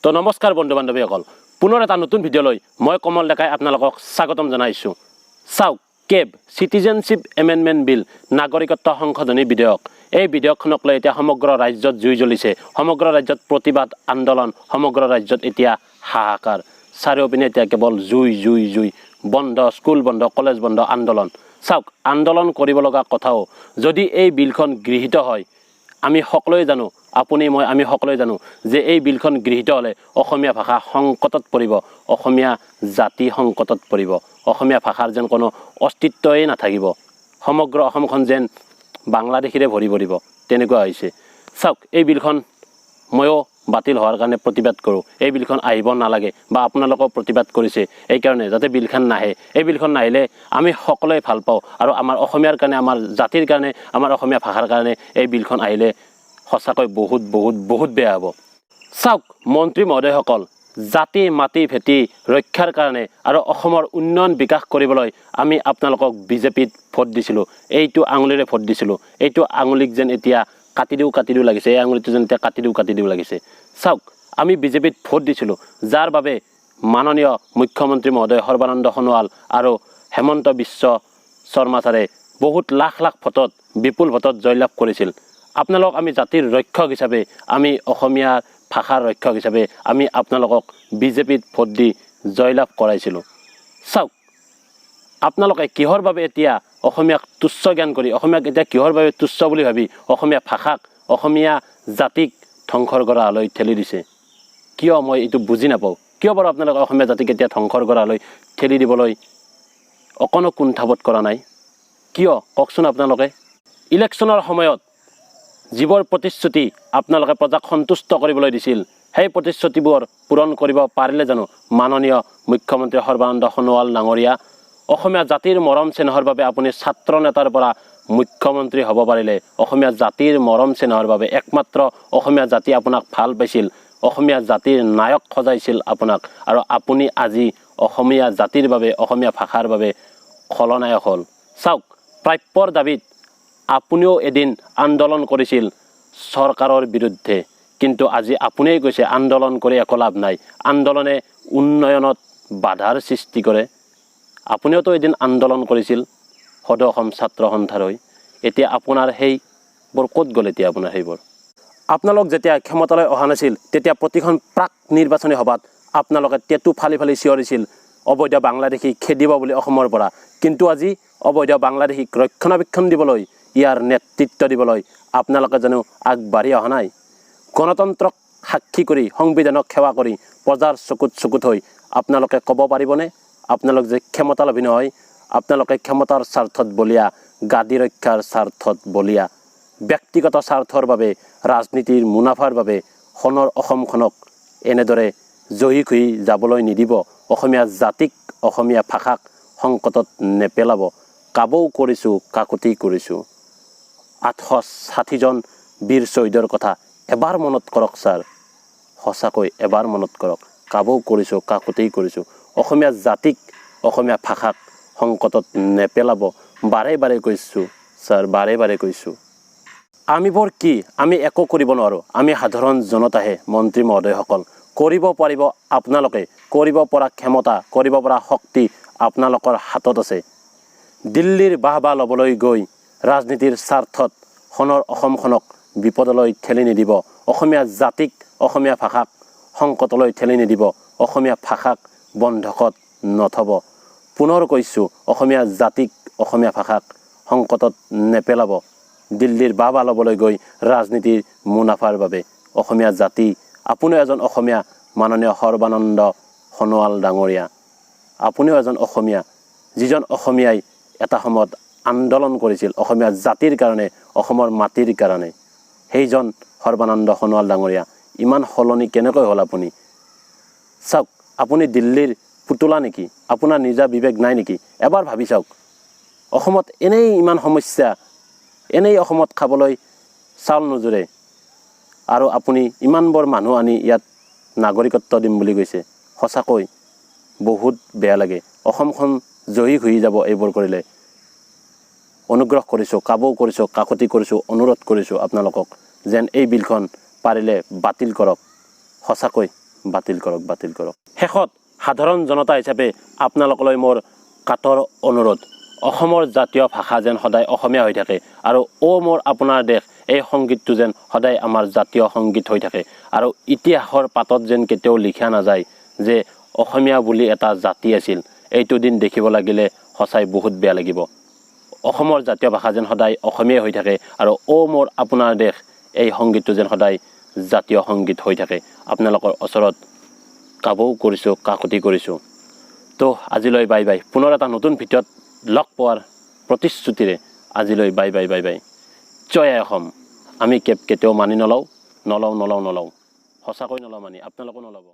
তো নমস্কাৰ বন্ধু বান্ধৱীসকল, পুনৰ এটা নতুন ভিডিঅ'লৈ মই কমল ডেকাই আপোনালোকক স্বাগতম জনাইছোঁ। চাওক, কেব চিটিজেনশ্বিপ এমেণ্ডমেণ্ট বিল নাগৰিকত্ব সংশোধনী বিধেয়ক। এই বিধেয়কখনক লৈ এতিয়া সমগ্ৰ ৰাজ্যত জুই জ্বলিছে। সমগ্ৰ ৰাজ্যত প্ৰতিবাদ আন্দোলন, সমগ্ৰ ৰাজ্যত এতিয়া হাহাকাৰ। চাৰিওপিনে এতিয়া কেৱল জুই জুই জুই, বন্ধ স্কুল বন্ধ, কলেজ বন্ধ, আন্দোলন। চাওক, আন্দোলন কৰিব লগা কথাও যদি এই বিলখন গৃহীত হয়, আমি সকলোৱে জানো, আপুনি মই আমি সকলোৱে জানো যে এই বিলখন গৃহীত হ'লে অসমীয়া ভাষা সংকটত পৰিব, অসমীয়া জাতি সংকটত পৰিব, অসমীয়া ভাষাৰ যেন কোনো অস্তিত্বই নাথাকিব, সমগ্ৰ অসমখন যেন বাংলাদেশীৰে ভৰি পৰিব, তেনেকুৱা হৈছে। চাওক, এই বিলখন ময়ো বাতিল হোৱাৰ কাৰণে প্ৰতিবাদ কৰোঁ। এই বিলখন আহিব নালাগে বা আপোনালোকেও প্ৰতিবাদ কৰিছে এইকাৰণে যাতে বিলখন নাহে। এই বিলখন নাহিলে আমি সকলোৱে ভাল পাওঁ আৰু আমাৰ অসমীয়াৰ কাৰণে, আমাৰ জাতিৰ কাৰণে, আমাৰ অসমীয়া ভাষাৰ কাৰণে এই বিলখন আহিলে সঁচাকৈ বহুত বহুত বহুত বেয়া হ'ব। চাওক মন্ত্ৰী মহোদয়সকল, জাতি মাটি ভেটি ৰক্ষাৰ কাৰণে আৰু অসমৰ উন্নয়ন বিকাশ কৰিবলৈ আমি আপোনালোকক বিজেপিত ভোট দিছিলোঁ, এইটো আঙুলিৰে ভোট দিছিলোঁ। এইটো আঙুলিক যেন এতিয়া কাটি দিওঁ লাগিছে, এই আঙুলিটো যেন এতিয়া কাটি দিওঁ লাগিছে। চাওক, আমি বিজেপিত ভোট দিছিলোঁ, যাৰ বাবে মাননীয় মুখ্যমন্ত্ৰী মহোদয় সৰ্বানন্দ সোণোৱাল আৰু হেমন্ত বিশ্ব শৰ্মা ছাৰে বহুত লাখ লাখ ভোটত, বিপুল ভোটত জয়লাভ কৰিছিল। আপোনালোক আমি জাতিৰ ৰক্ষক হিচাপে, আমি অসমীয়া ভাষাৰ ৰক্ষক হিচাপে আমি আপোনালোকক বিজেপিত ভোট দি জয়লাভ কৰাইছিলোঁ। চাওক, আপোনালোকে কিহৰ বাবে এতিয়া অসমীয়াক তুচ্ছ জ্ঞান কৰি, অসমীয়াক এতিয়া কিহৰ বাবে তুচ্ছ বুলি ভাবি অসমীয়া ভাষাক, অসমীয়া জাতিক ধ্বংসৰ গৰালৈ ঠেলি দিছে? কিয় মই এইটো বুজি নাপাওঁ। কিয় বাৰু আপোনালোকে অসমীয়া জাতিক এতিয়া ধ্বংসৰ গৰালৈ ঠেলি দিবলৈ অকণো কুণ্ঠাবোধ কৰা নাই? কিয় কওকচোন আপোনালোকে? ইলেকশ্যনৰ সময়ত যিবোৰ প্ৰতিশ্ৰুতি আপোনালোকে প্ৰজাক সন্তুষ্ট কৰিবলৈ দিছিল, সেই প্ৰতিশ্ৰুতিবোৰ পূৰণ কৰিব পাৰিলে জানো মাননীয় মুখ্যমন্ত্ৰী সৰ্বানন্দ সোণোৱাল ডাঙৰীয়া? অসমীয়া জাতিৰ মৰম চেনেহৰ বাবে আপুনি ছাত্ৰ নেতাৰ পৰা মুখ্যমন্ত্ৰী হ'ব পাৰিলে। অসমীয়া জাতিৰ মৰম চেনেহৰ বাবে একমাত্ৰ অসমীয়া জাতি আপোনাক ভাল পাইছিল, অসমীয়া জাতিৰ নায়ক সজাইছিল আপোনাক, আৰু আপুনি আজি অসমীয়া জাতিৰ বাবে, অসমীয়া ভাষাৰ বাবে খলনায়ক হ'ল। চাওক, প্ৰাপ্যৰ দাবীত আপুনিও এদিন আন্দোলন কৰিছিল চৰকাৰৰ বিৰুদ্ধে, কিন্তু আজি আপুনিয়ে কৈছে আন্দোলন কৰি একো লাভ নাই, আন্দোলনে উন্নয়নত বাধাৰ সৃষ্টি কৰে। আপুনিওতো এদিন আন্দোলন কৰিছিল সদৌ অসম ছাত্ৰ সন্থাৰ হৈ। এতিয়া আপোনাৰ সেইবোৰ ক'ত গ'ল? এতিয়া আপোনাৰ সেইবোৰ, আপোনালোক যেতিয়া ক্ষমতালৈ অহা নাছিল তেতিয়া প্ৰতিখন প্ৰাক নিৰ্বাচনী সভাত আপোনালোকে টেটু ফালি ফালি চিঞৰিছিল অবৈধ বাংলাদেশী খেদিব বুলি অসমৰ পৰা, কিন্তু আজি অবৈধ বাংলাদেশীক ৰক্ষণাবেক্ষণ দিবলৈ, ইয়াৰ নেতৃত্ব দিবলৈ আপোনালোকে জানো আগবাঢ়ি অহা নাই? গণতন্ত্ৰক সাক্ষী কৰি, সংবিধানক সেৱা কৰি, প্ৰজাৰ চকুত হৈ আপোনালোকে ক'ব পাৰিবনে আপোনালোক যে ক্ষমতালোভী নহয়? আপোনালোকে ক্ষমতাৰ স্বাৰ্থত বলীয়া, গাদী ৰক্ষাৰ স্বাৰ্থত বলীয়া, ব্যক্তিগত স্বাৰ্থৰ বাবে, ৰাজনীতিৰ মুনাফাৰ বাবে সোণৰ অসমখনক এনেদৰে জহি খুহি যাবলৈ নিদিব। অসমীয়া জাতিক, অসমীয়া ভাষাক সংকটত নেপেলাব। কাবৌ কৰিছোঁ, কাকুতি কৰিছোঁ। 860জন বীৰ শ্বহীদৰ কথা এবাৰ মনত কৰক ছাৰ, সঁচাকৈ এবাৰ মনত কৰক। কাবৌ কৰিছোঁ, কাকুতি কৰিছোঁ। অসমীয়া জাতিক, অসমীয়া ভাষাক সংকটত নেপেলাব। বাৰে বাৰে কৈছোঁ ছাৰ, বাৰে বাৰে কৈছোঁ। আমিবোৰ কি? আমি একো কৰিব নোৱাৰোঁ। আমি সাধাৰণ জনতাহে। মন্ত্ৰী মহোদয়সকল, কৰিব পাৰিব আপোনালোকে, কৰিব পৰা ক্ষমতা, কৰিব পৰা শক্তি আপোনালোকৰ হাতত আছে। দিল্লীৰ বাহবা ল'বলৈ গৈ ৰাজনীতিৰ স্বাৰ্থত সোণৰ অসমখনক বিপদলৈ ঠেলি নিদিব। অসমীয়া জাতিক, অসমীয়া ভাষাক সংকটলৈ ঠেলি নিদিব। অসমীয়া ভাষাক বন্ধকত নথব। পুনৰ কৈছোঁ, অসমীয়া জাতিক, অসমীয়া ভাষাক সংকটত নেপেলাব দিল্লীৰ বাহবা ল'বলৈ গৈ ৰাজনীতিৰ মুনাফাৰ বাবে। অসমীয়া জাতি, আপুনিও এজন অসমীয়া। মাননীয় সৰ্বানন্দ সোণোৱাল ডাঙৰীয়া, আপুনিও এজন অসমীয়া, যিজন অসমীয়াই এটা সময়ত আন্দোলন কৰিছিল অসমীয়া জাতিৰ কাৰণে, অসমৰ মাটিৰ কাৰণে। সেইজন সৰ্বানন্দ সোণোৱাল ডাঙৰীয়া ইমান সলনি কেনেকৈ হ'ল আপুনি? চাওক, আপুনি দিল্লীৰ পুতলা নেকি? আপোনাৰ নিজা বিবেক নাই নেকি? এবাৰ ভাবি চাওক, অসমত এনেই ইমান সমস্যা, এনেই অসমত খাবলৈ চাউল নোজোৰে, আৰু আপুনি ইমানবোৰ মানুহ আনি ইয়াত নাগৰিকত্ব দিম বুলি কৈছে। সঁচাকৈ বহুত বেয়া লাগে। অসমখন জহি ঘূৰি যাব এইবোৰ কৰিলে। অনুগ্ৰহ কৰিছোঁ, কাবৌ কৰিছোঁ, কাকতি কৰিছোঁ, অনুৰোধ কৰিছোঁ আপোনালোকক যেন এই বিলখন পাৰিলে বাতিল কৰক। সঁচাকৈ বাতিল কৰক শেষত সাধাৰণ জনতা হিচাপে আপোনালোকলৈ মোৰ কাতৰ অনুৰোধ অসমৰ জাতীয় ভাষা যেন সদায় অসমীয়া হৈ থাকে আৰু মোৰ আপোনাৰ দেশ এই সংগীতটো যেন সদায় আমাৰ জাতীয় সংগীত হৈ থাকে আৰু ইতিহাসৰ পাতত যেন কেতিয়াও লিখা নাযায় যে অসমীয়া বুলি এটা জাতি আছিল এইটো দিন দেখিব লাগিলে সঁচাই বহুত বেয়া লাগিব অসমৰ জাতীয় ভাষা যেন সদায় অসমীয়া হৈ থাকে আৰু মোৰ আপোনাৰ দেশ এই সংগীতটো যেন সদায় জাতীয় সংগীত হৈ থাকে আপোনালোকৰ ওচৰত কাবৌ কৰিছোঁ কাকতি কৰিছোঁ তো আজিলৈ বাই বাই পুনৰ এটা নতুন ভিডিঅ'ত লগ পোৱাৰ প্ৰতিশ্ৰুতিৰে আজিলৈ বাই বাই জয় অসম আমি কেতিয়াও মানি নলওঁ সঁচাকৈ নলওঁ মানি আপোনালোকো নল'ব